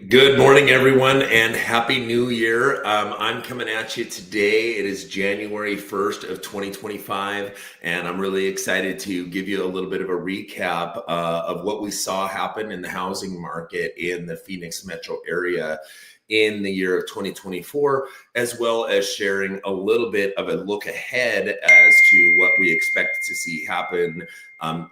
Good morning, everyone, and Happy New Year. I'm coming at you today. It is January 1st of 2025, and I'm really excited to give you a little bit of a recap of what we saw happen in the housing market in the Phoenix metro area in the year of 2024, as well as sharing a little bit of a look ahead as to what we expect to see happen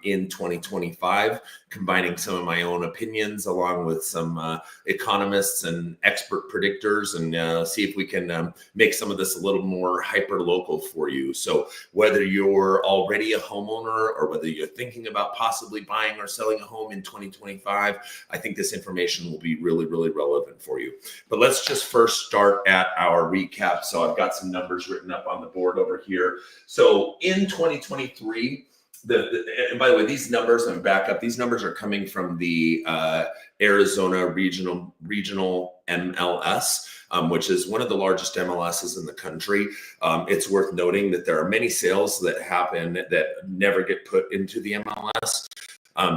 in 2025, combining some of my own opinions along with some economists and expert predictors, and see if we can make some of this a little more hyper local for you. So whether you're already a homeowner or whether you're thinking about possibly buying or selling a home in 2025, I think this information will be really, really relevant for you. But let's just first start at our recap. So I've got some numbers written up on the board over here. So in 2023, and by the way, these numbers, I'm back up. These numbers are coming from the Arizona regional MLS, which is one of the largest MLSs in the country. It's worth noting that there are many sales that happen that never get put into the MLS.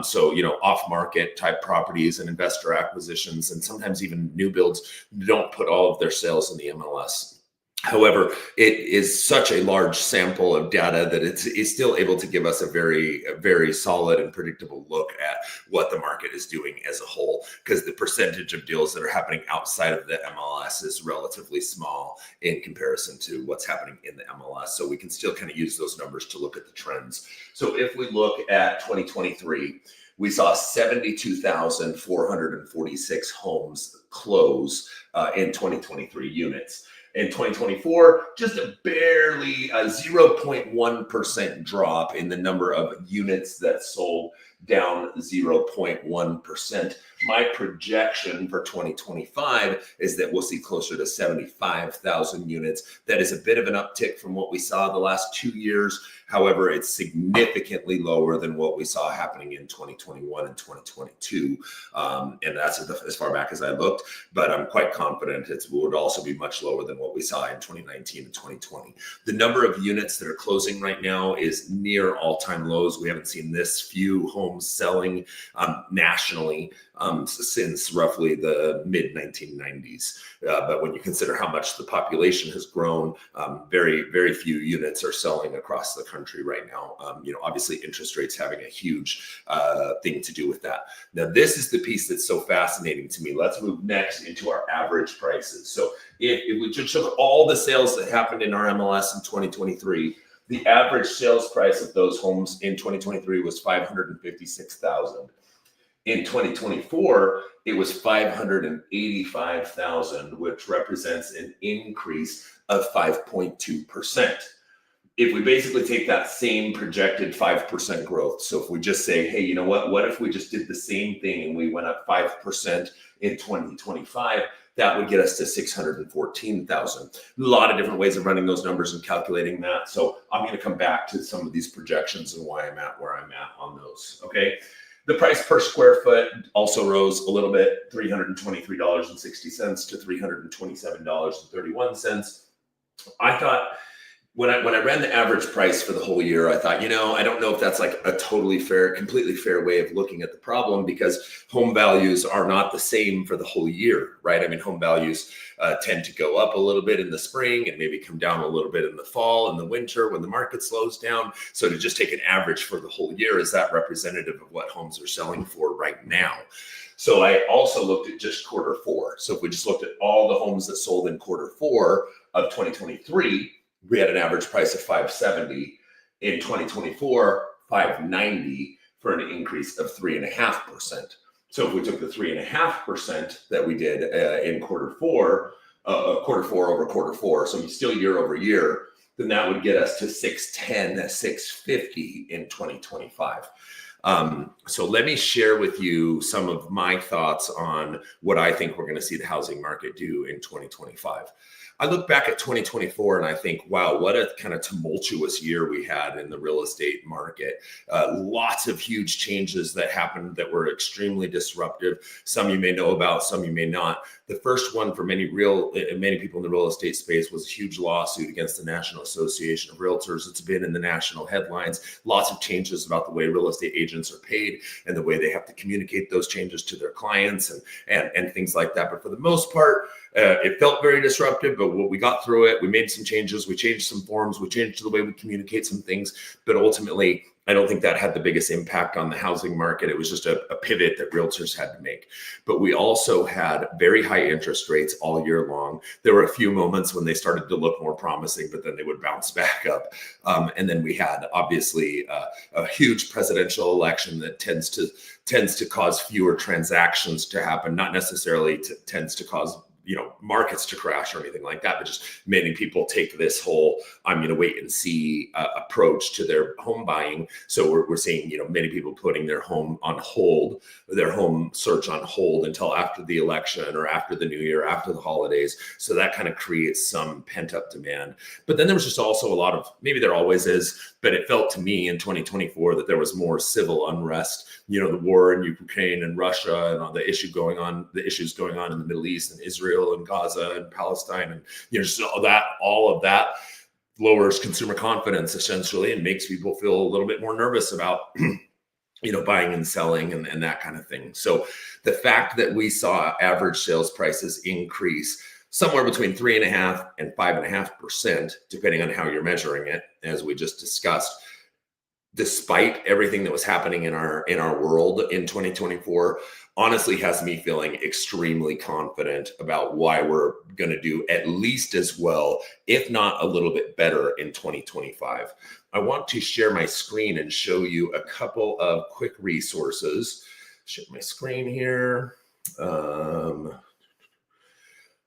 So, off-market type properties and investor acquisitions, and sometimes even new builds don't put all of their sales in the MLS. However, it is such a large sample of data that it's still able to give us a very, very solid and predictable look at what the market is doing as a whole, because the percentage of deals that are happening outside of the MLS is relatively small in comparison to what's happening in the MLS. So we can still kind of use those numbers to look at the trends. So if we look at 2023, we saw 72,446 homes close in 2023 units. In 2024, just a barely 0.1% drop in the number of units that sold, down 0.1%. My projection for 2025 is that we'll see closer to 75,000 units. That is a bit of an uptick from what we saw the last 2 years. However, it's significantly lower than what we saw happening in 2021 and 2022. And that's as far back as I looked, but I'm quite confident it would also be much lower than what we saw in 2019 and 2020. The number of units that are closing right now is near all-time lows. We haven't seen this few homes selling nationally since roughly the mid-1990s. But when you consider how much the population has grown, very, very few units are selling across the country right now. Obviously interest rates having a huge thing to do with that. Now, this is the piece that's so fascinating to me. Let's move next into our average prices. So if we just look at all the sales that happened in our MLS in 2023, the average sales price of those homes in 2023 was $556,000. In 2024, it was $585,000, which represents an increase of 5.2%. If we basically take that same projected 5% growth, so if we just say, hey, you know what if we just did the same thing and we went up 5% in 2025, that would get us to 614,000. A lot of different ways of running those numbers and calculating that. So I'm going to come back to some of these projections and why I'm at where I'm at on those. Okay. The price per square foot also rose a little bit, $323.60 to $327.31. I thought, when I ran the average price for the whole year, I thought, I don't know if that's like a completely fair way of looking at the problem, because home values are not the same for the whole year, right? I mean, home values tend to go up a little bit in the spring and maybe come down a little bit in the fall and the winter when the market slows down. So to just take an average for the whole year, is that representative of what homes are selling for right now? So I also looked at just quarter four. So if we just looked at all the homes that sold in quarter four of 2023, we had an average price of $570. In 2024, $590, for an increase of 3.5%. So if we took the 3.5% that we did in quarter four over quarter four, so still year over year, then that would get us to 610, 650 in 2025. So let me share with you some of my thoughts on what I think we're going to see the housing market do in 2025. I look back at 2024 and I think, wow, what a kind of tumultuous year we had in the real estate market. Lots of huge changes that happened that were extremely disruptive. Some you may know about, some you may not. The first one for many people in the real estate space was a huge lawsuit against the National Association of Realtors. It's been in the national headlines. Lots of changes about the way real estate agents agents are paid and the way they have to communicate those changes to their clients and things like that. But for the most part, it felt very disruptive, but we got through it. We made some changes. We changed some forms. We changed the way we communicate some things. But ultimately, I don't think that had the biggest impact on the housing market. It was just a pivot that realtors had to make. But we also had very high interest rates all year long. There were a few moments when they started to look more promising, but then they would bounce back up. And then we had obviously a huge presidential election that tends to cause fewer transactions to happen, not necessarily tends to cause markets to crash or anything like that, but just many people take this whole I'm going to wait and see approach to their home buying. So we're seeing many people putting their home on hold, their home search on hold until after the election or after the new year, after the holidays. So that kind of creates some pent up demand. But then there was just also a lot of, maybe there always is, but it felt to me in 2024 that there was more civil unrest. The war in Ukraine and Russia and all the issues going on in the Middle East and Israel and Gaza and Palestine, and just all of that lowers consumer confidence essentially and makes people feel a little bit more nervous about buying and selling and that kind of thing. So the fact that we saw average sales prices increase somewhere between 3.5% and 5.5%, depending on how you're measuring it, as we just discussed, despite everything that was happening in our world in 2024, honestly has me feeling extremely confident about why we're going to do at least as well, if not a little bit better in 2025. I want to share my screen and show you a couple of quick resources. Share my screen here. Let's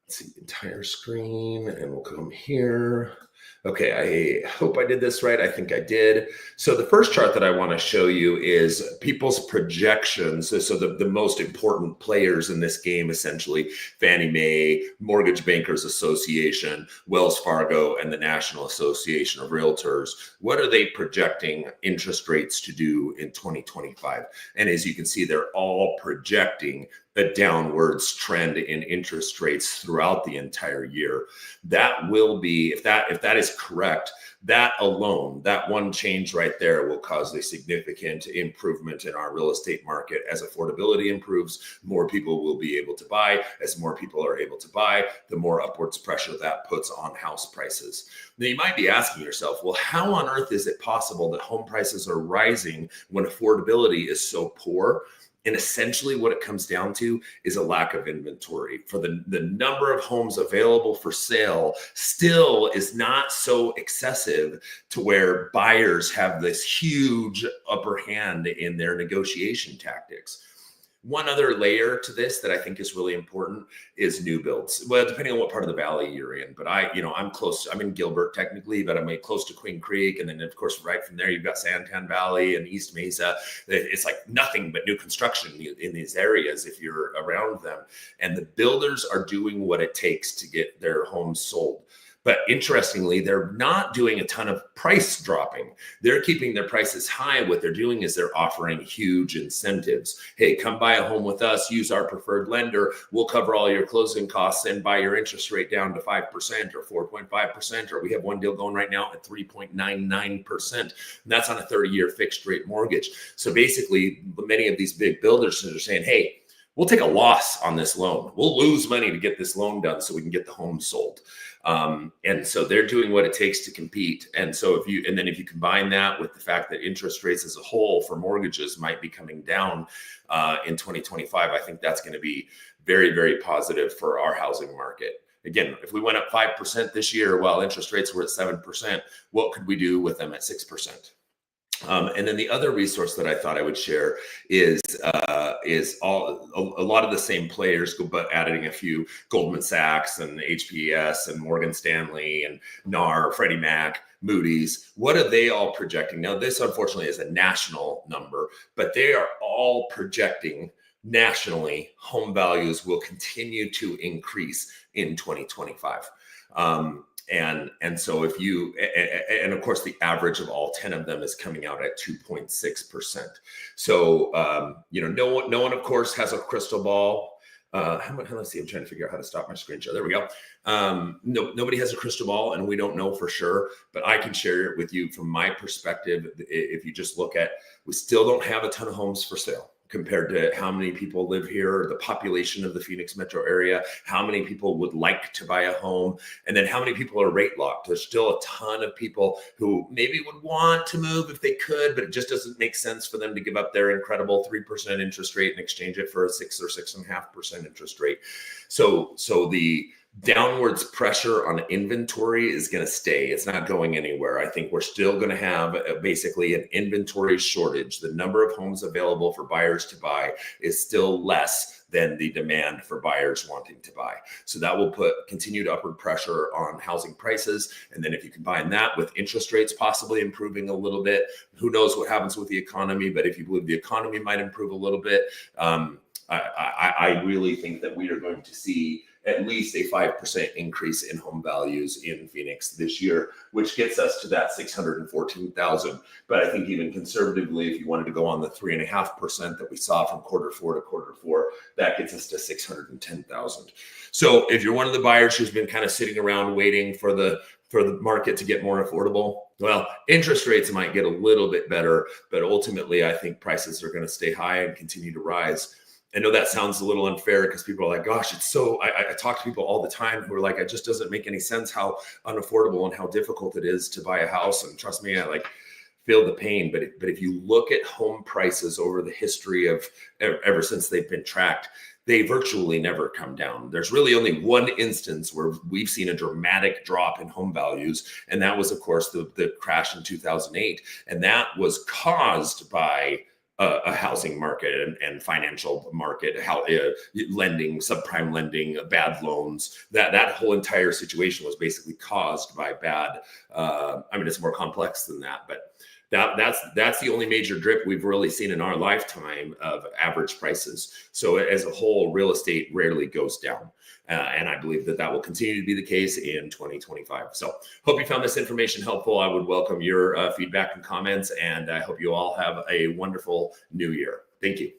see, entire screen, and we'll come here. Okay, I hope I did this right. I think I did. So the first chart that I want to show you is people's projections. So the most important players in this game, essentially, Fannie Mae, Mortgage Bankers Association, Wells Fargo, and the National Association of Realtors. What are they projecting interest rates to do in 2025? And as you can see, they're all projecting a downwards trend in interest rates throughout the entire year. That will be, if that is correct, that alone, that one change right there will cause a significant improvement in our real estate market. As affordability improves, more people will be able to buy. As more people are able to buy, the more upwards pressure that puts on house prices. Now, you might be asking yourself, well, how on earth is it possible that home prices are rising when affordability is so poor? And essentially what it comes down to is a lack of inventory. For the number of homes available for sale still is not so excessive to where buyers have this huge upper hand in their negotiation tactics. One other layer to this that I think is really important is new builds. Well, depending on what part of the valley you're in, but I'm close. I'm in Gilbert technically, but I'm close to Queen Creek. And then of course, right from there, you've got Santan Valley and East Mesa. It's like nothing but new construction in these areas if you're around them. And the builders are doing what it takes to get their homes sold. But interestingly, they're not doing a ton of price dropping. They're keeping their prices high. What they're doing is they're offering huge incentives. Hey, come buy a home with us, use our preferred lender. We'll cover all your closing costs and buy your interest rate down to 5% or 4.5%, or we have one deal going right now at 3.99%. And that's on a 30-year fixed rate mortgage. So basically, many of these big builders are saying, hey, we'll take a loss on this loan. We'll lose money to get this loan done so we can get the home sold. And so they're doing what it takes to compete. And so if you combine that with the fact that interest rates as a whole for mortgages might be coming down in 2025, I think that's going to be very, very positive for our housing market. Again, if we went up 5% this year while interest rates were at 7%, what could we do with them at 6%? And then the other resource that I thought I would share is a lot of the same players, but adding a few: Goldman Sachs and HPS and Morgan Stanley and NAR, Freddie Mac, Moody's. What are they all projecting? Now, this unfortunately is a national number, but they are all projecting nationally home values will continue to increase in 2025. And so if you, and of course, the average of all 10 of them is coming out at 2.6%. So, no one, of course, has a crystal ball. let's see, I'm trying to figure out how to stop my screen share. There we go. No, nobody has a crystal ball and we don't know for sure, but I can share it with you from my perspective. If you just look at, we still don't have a ton of homes for sale compared to how many people live here, the population of the Phoenix metro area, how many people would like to buy a home, and then how many people are rate locked. There's still a ton of people who maybe would want to move if they could, but it just doesn't make sense for them to give up their incredible 3% interest rate and exchange it for a 6 or 6.5% interest rate. So the downwards pressure on inventory is going to stay. It's not going anywhere. I think we're still going to have basically an inventory shortage. The number of homes available for buyers to buy is still less than the demand for buyers wanting to buy. So that will put continued upward pressure on housing prices. And then if you combine that with interest rates possibly improving a little bit, who knows what happens with the economy, but if you believe the economy might improve a little bit, I really think that we are going to see at least a 5% increase in home values in Phoenix this year, which gets us to that 614,000. But I think even conservatively, if you wanted to go on the 3.5% that we saw from quarter 4 to quarter 4, that gets us to 610,000. So if you're one of the buyers who's been kind of sitting around waiting for the market to get more affordable, well, interest rates might get a little bit better, but ultimately I think prices are going to stay high and continue to rise. I know that sounds a little unfair because people are like, gosh, it's so, I talk to people all the time who are like, it just doesn't make any sense how unaffordable and how difficult it is to buy a house. And trust me, I like feel the pain. But if you look at home prices over the history of ever since they've been tracked, they virtually never come down. There's really only one instance where we've seen a dramatic drop in home values. And that was, of course, the crash in 2008. And that was caused by a housing market and financial market, how lending, subprime lending, bad loans, that whole entire situation was basically caused by bad. It's more complex than that, but that's the only major drip we've really seen in our lifetime of average prices. So as a whole, real estate rarely goes down. And I believe that will continue to be the case in 2025. So hope you found this information helpful. I would welcome your feedback and comments, and I hope you all have a wonderful new year. Thank you.